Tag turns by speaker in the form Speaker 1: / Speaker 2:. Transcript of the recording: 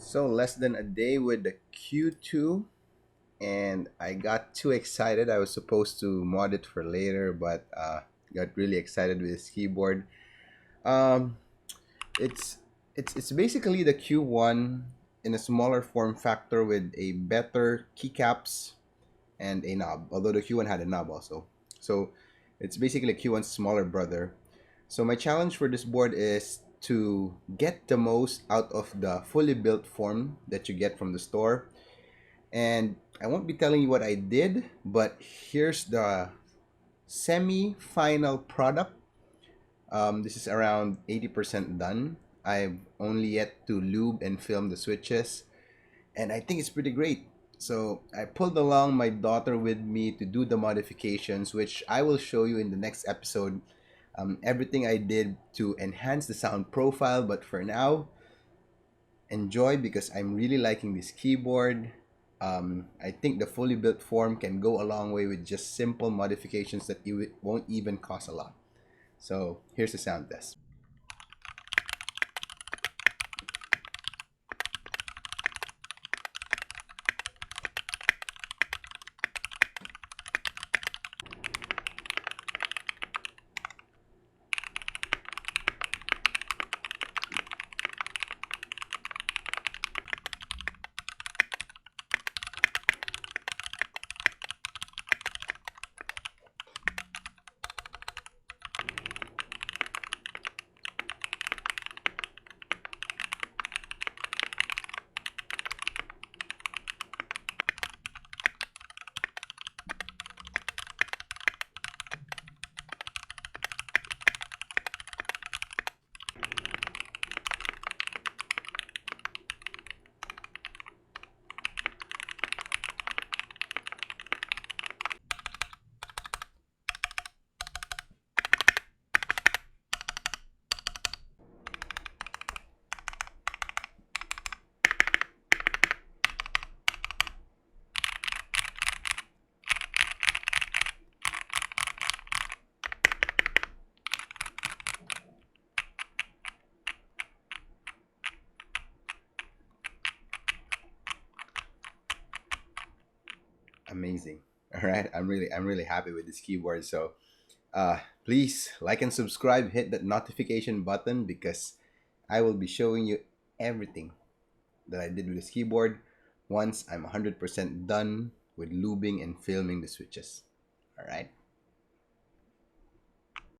Speaker 1: So less than a day with the Q2, and I got too excited. I was supposed to mod it for later, but got really excited with this keyboard. Um, it's it's basically the Q1 in a smaller form factor with a better keycaps and a knob. Although the Q1 had a knob also, so it's basically Q1's smaller brother. So my challenge for this board is to get the most out of the fully built form that you get from the store. And I won't be telling you what I did, but here's the semi-final product. This is around 80% done. I've only yet to lube and film the switches, and I think it's pretty great. So I pulled along my daughter with me to do the modifications, which I will show you in the next episode. Everything I did to enhance the sound profile, but for now, enjoy because I'm really liking this keyboard. I think the fully built form can go a long way with just simple modifications that you won't even cost a lot. So here's the sound test. Amazing. All right, I'm really happy with this keyboard. So please like and subscribe, hit that notification button because I will be showing you everything that I did with this keyboard once I'm 100% done with lubing and filming the switches. All right.